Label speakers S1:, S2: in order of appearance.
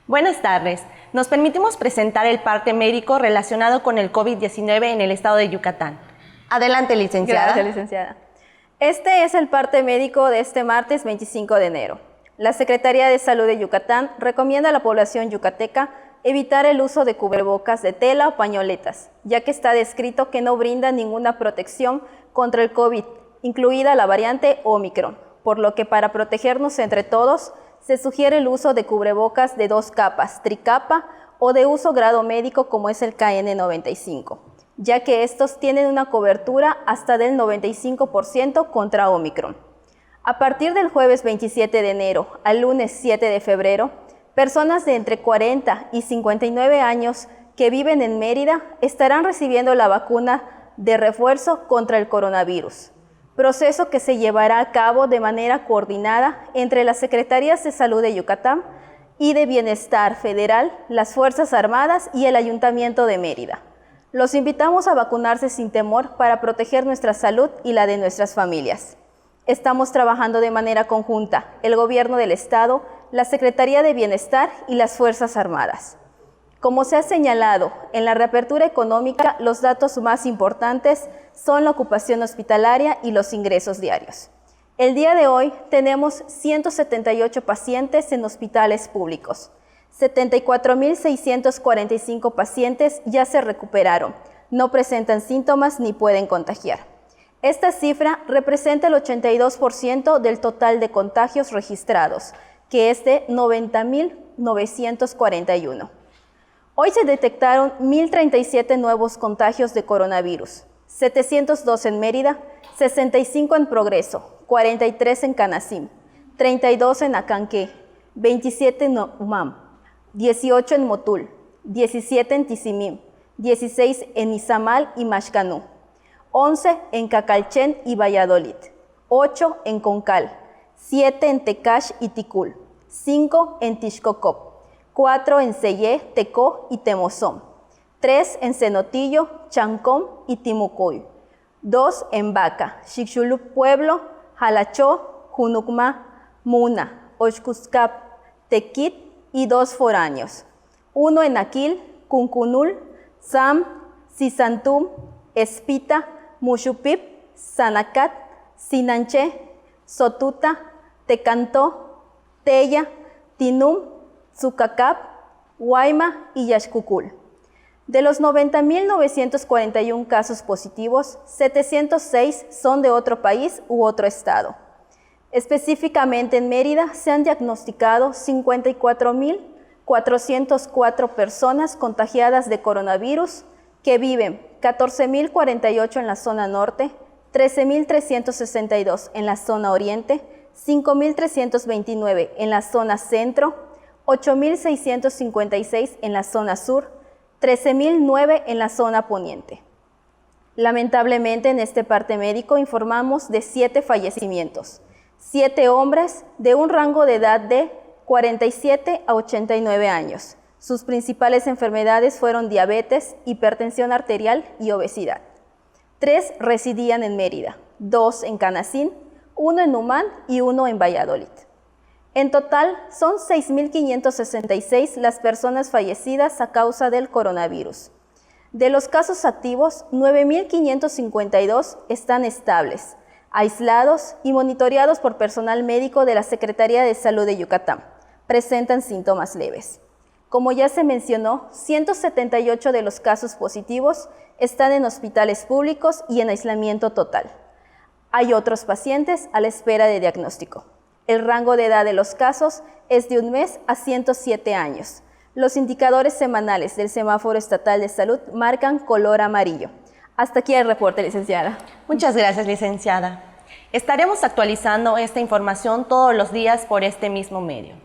S1: Buenas tardes. Nos permitimos presentar el parte médico relacionado con el COVID-19 en el estado de Yucatán. Adelante, licenciada.
S2: Gracias, licenciada. Este es el parte médico de este martes 25 de enero. La Secretaría de Salud de Yucatán recomienda a la población yucateca evitar el uso de cubrebocas de tela o pañoletas, ya que está descrito que no brinda ninguna protección contra el COVID, incluida la variante Omicron, por lo que para protegernos entre todos, se sugiere el uso de cubrebocas de 2 capas, tricapa o de uso grado médico como es el KN95, ya que estos tienen una cobertura hasta del 95% contra Omicron. A partir del jueves 27 de enero al lunes 7 de febrero, personas de entre 40 y 59 años que viven en Mérida estarán recibiendo la vacuna de refuerzo contra el coronavirus, proceso que se llevará a cabo de manera coordinada entre las Secretarías de Salud de Yucatán y de Bienestar Federal, las Fuerzas Armadas y el Ayuntamiento de Mérida. Los invitamos a vacunarse sin temor para proteger nuestra salud y la de nuestras familias. Estamos trabajando de manera conjunta, el Gobierno del Estado, la Secretaría de Bienestar y las Fuerzas Armadas. Como se ha señalado, en la reapertura económica los datos más importantes son la ocupación hospitalaria y los ingresos diarios. El día de hoy tenemos 178 pacientes en hospitales públicos. 74.645 pacientes ya se recuperaron, no presentan síntomas ni pueden contagiar. Esta cifra representa el 82% del total de contagios registrados, que es de 90.941. Hoy se detectaron 1.037 nuevos contagios de coronavirus, 702 en Mérida, 65 en Progreso, 43 en Canacín, 32 en Acanqué, 27 en Umam, 18 en Motul, 17 en Tizimín, 16 en Izamal y Maxcanú, 11 en Cacalchen y Valladolid, 8 en Concal, 7 en Tecash y Ticul, 5 en Tixcocop, 4 en Sellé, Tecó y Temozón, 3 en Cenotillo, Chancón y Timucuy, 2 en Vaca, Xixulup Pueblo, Jalachó, Junucma, Muna, Oxcuscap, Tequit y 2 foráneos, 1 en Aquil, Cuncunul, Sam, Sisantum, Espita, Muxupip, Sanacat, Sinanché, Sotuta, Tecantó, Teya, Tinum, Zucacap, Guayma y Yaxcucul. De los 90.941 casos positivos, 706 son de otro país u otro estado. Específicamente en Mérida se han diagnosticado 54.404 personas contagiadas de coronavirus que viven 14.048 en la zona norte, 13.362 en la zona oriente, 5.329 en la zona centro, 8.656 en la zona sur, 13.009 en la zona poniente. Lamentablemente en este parte médico informamos de 7 fallecimientos, 7 hombres de un rango de edad de 47 a 89 años. Sus principales enfermedades fueron diabetes, hipertensión arterial y obesidad. 3 residían en Mérida, 2 en Canacín, 1 en Umán y 1 en Valladolid. En total, son 6.566 las personas fallecidas a causa del coronavirus. De los casos activos, 9.552 están estables, aislados y monitoreados por personal médico de la Secretaría de Salud de Yucatán. Presentan síntomas leves. Como ya se mencionó, 178 de los casos positivos están en hospitales públicos y en aislamiento total. Hay otros pacientes a la espera de diagnóstico. El rango de edad de los casos es de 1 mes a 107 años. Los indicadores semanales del Semáforo Estatal de Salud marcan color amarillo. Hasta aquí el reporte, licenciada.
S1: Muchas gracias, licenciada. Estaremos actualizando esta información todos los días por este mismo medio.